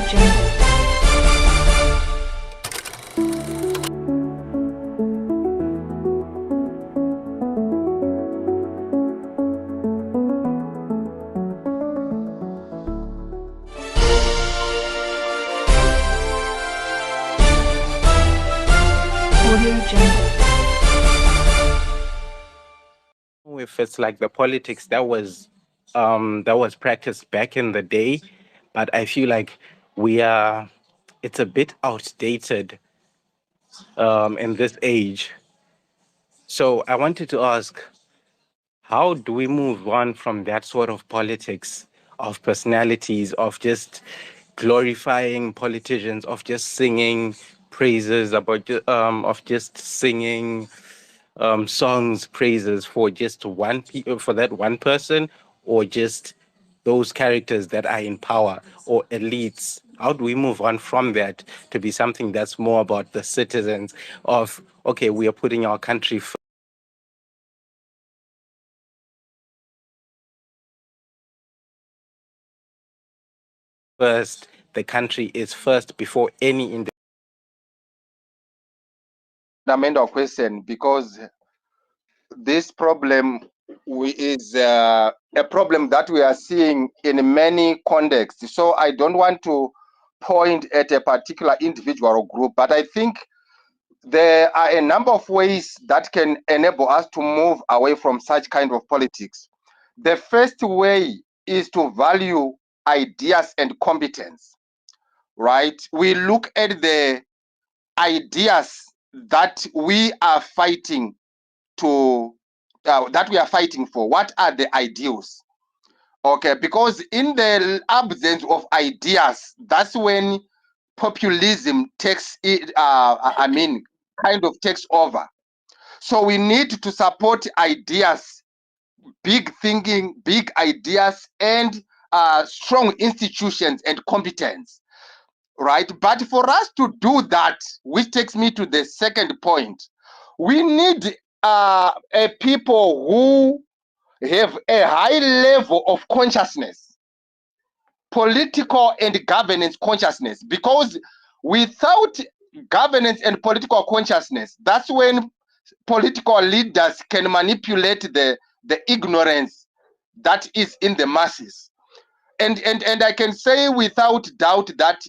Jungle. If it's like the politics that was practiced back in the day, but I feel like it's a bit outdated in this age. So I wanted to ask, how do we move on from that sort of politics, of personalities, of just glorifying politicians, of just singing praises of just singing songs praises for just for that one person, or just those characters that are in power or elites? How do we move on from that to be something that's more about the citizens of, okay, we are putting our country first, the country is first before any fundamental question, because this problem is a problem that we are seeing in many contexts. So I don't want to point at a particular individual or group, but I think there are a number of ways that can enable us to move away from such kind of politics. The first way is to value ideas and competence, right? We look at the ideas that we are fighting for. What are the ideals? Okay, because in the absence of ideas, that's when populism takes it. Kind of takes over. So we need to support ideas, big thinking, big ideas, and strong institutions and competence, right? But for us to do that, which takes me to the second point, we need a people who have a high level of consciousness, political and governance consciousness, because without governance and political consciousness, that's when political leaders can manipulate the ignorance that is in the masses. And I can say without doubt that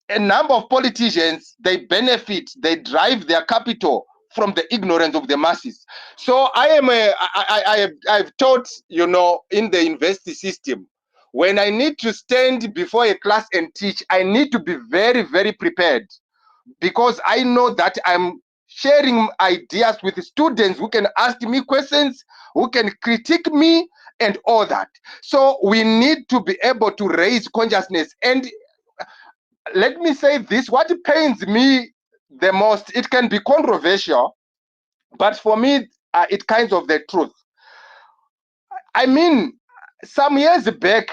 a number of politicians, they benefit, they drive their capital from the ignorance of the masses. So I've taught, in the university system, when I need to stand before a class and teach, I need to be very, very prepared, because I know that I'm sharing ideas with students who can ask me questions, who can critique me, and all that. So we need to be able to raise consciousness. And let me say this, what pains me the most, it can be controversial, but for me, it kinds of the truth. I mean, some years back,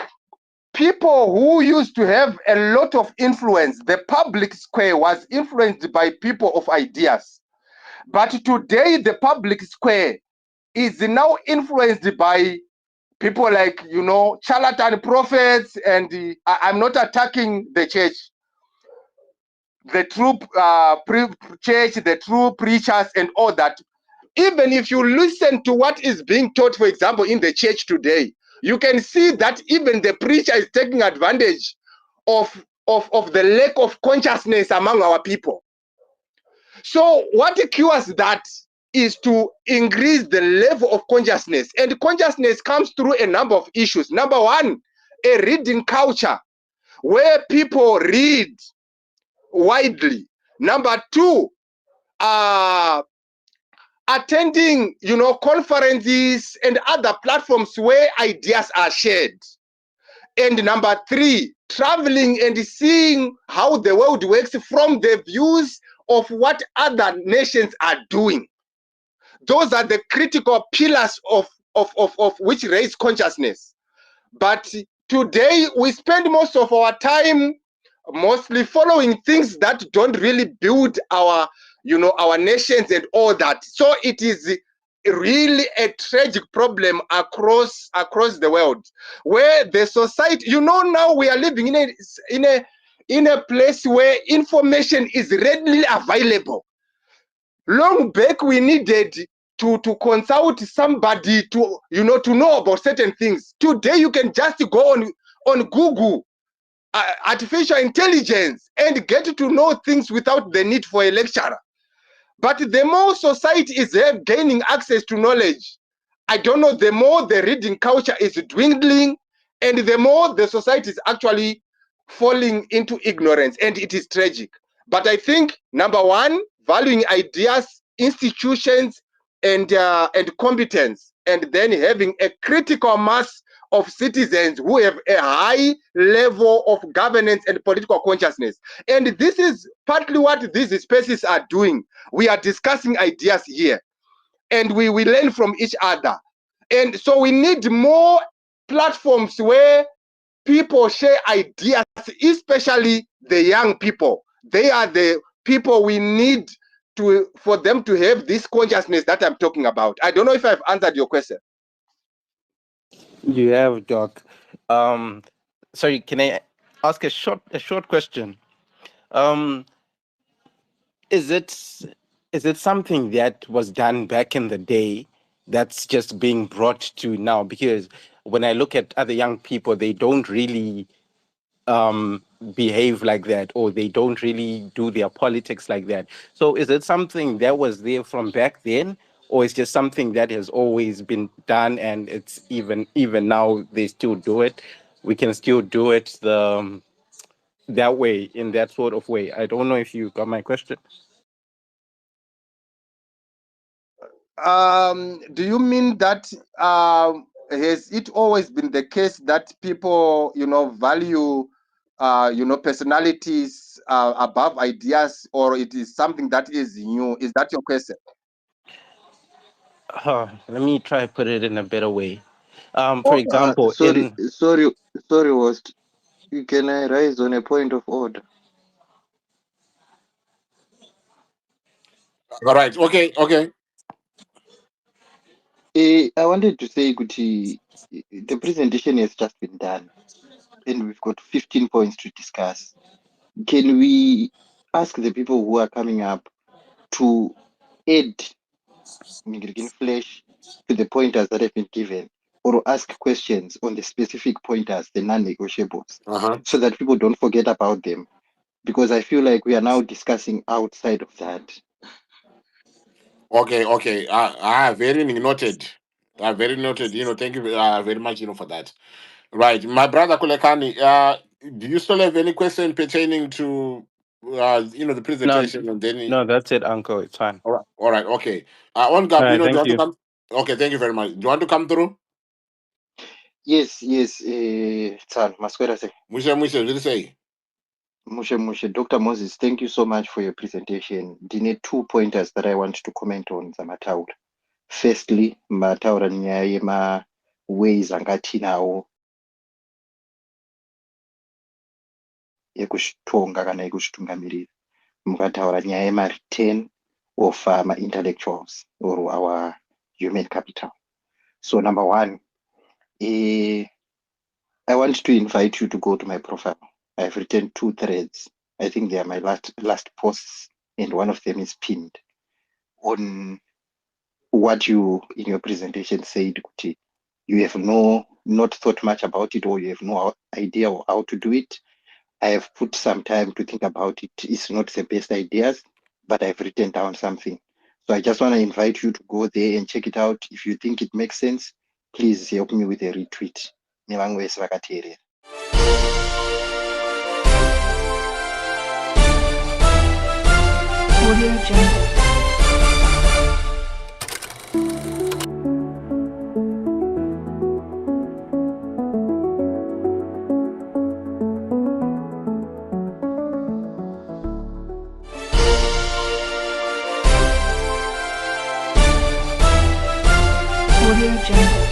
people who used to have a lot of influence, the public square was influenced by people of ideas. But today, the public square is now influenced by people like, charlatan prophets, and I'm not attacking the church. The true church, the true preachers, and all that. Even if you listen to what is being taught, for example, in the church today, you can see that even the preacher is taking advantage of the lack of consciousness among our people. So what cures that is to increase the level of consciousness. And consciousness comes through a number of issues. Number one, a reading culture where people read widely. Number two, attending, conferences and other platforms where ideas are shared. And number three, traveling and seeing how the world works from the views of what other nations are doing. Those are the critical pillars of which raise consciousness. But today we spend most of our time mostly following things that don't really build our nations and all that. So it is really a tragic problem across the world, where the society, now we are living in in a place where information is readily available. Long back, we needed to consult somebody to know about certain things. Today, you can just go on Google, artificial intelligence, and get to know things without the need for a lecturer. But the more society is gaining access to knowledge, I don't know, the more the reading culture is dwindling, and the more the society is actually falling into ignorance, and it is tragic. But I think, number one, valuing ideas, institutions, and competence, and then having a critical mass of citizens who have a high level of governance and political consciousness. And this is partly what these spaces are doing. We are discussing ideas here, and we learn from each other. And so we need more platforms where people share ideas, especially the young people. They are the people we need for them to have this consciousness that I'm talking about. I don't know if I've answered your question. You have, Doc. Um, Sorry, can I ask a short question? Um, is it something that was done back in the day that's just being brought to now? Because when I look at other young people, they don't really behave like that, or they don't really do their politics like that. So is it something that was there from back then, or it's just something that has always been done, and it's even now they still do it? We can still do it that way, in that sort of way. I don't know if you got my question. Do you mean that has it always been the case that people, value, personalities above ideas, or it is something that is new? Is that your question? Let me try to put it in a better way. For Oh, example, Sorry, sorry, host. Can I rise on a point of order? All right. Okay. I wanted to say, Guti, the presentation has just been done, and we've got 15 points to discuss. Can we ask the people who are coming up to add in flesh to the pointers that have been given, or ask questions on the specific pointers, the non-negotiables, Uh-huh. so that people don't forget about them? Because I feel like we are now discussing outside of that. Okay. Very noted. Very noted. Thank you very much, for that. Right. My brother Kulekani, do you still have any question pertaining to the no, presentation, and then no, that's it, Uncle. It's fine. all right, okay. On All Gab, right, do you thank want to you. come? Okay, thank you very much. Do you want to come through? Yes, Tshan, Maswera say. Mushe, did you say? Mushe. Dr. Moses, thank you so much for your presentation. Dine 2 pointers that I want to comment on zamataura. Firstly, mataura nyaya yema ways angatinawo ekuchitonga kana ekuchitungamirira. Mukataura nyaya yema-return of intellectuals or our human capital. So number one, I want to invite you to go to my profile. I've written 2 threads. I think they are my last posts, and one of them is pinned on what you in your presentation said. You have not thought much about it, or you have no idea of how to do it. I have put some time to think about it. It's not the best ideas, but I've written down something. So I just want to invite you to go there and check it out. If you think it makes sense, please help me with a retweet. Milango esivakateerera. Audio Jungle. Audio Jungle.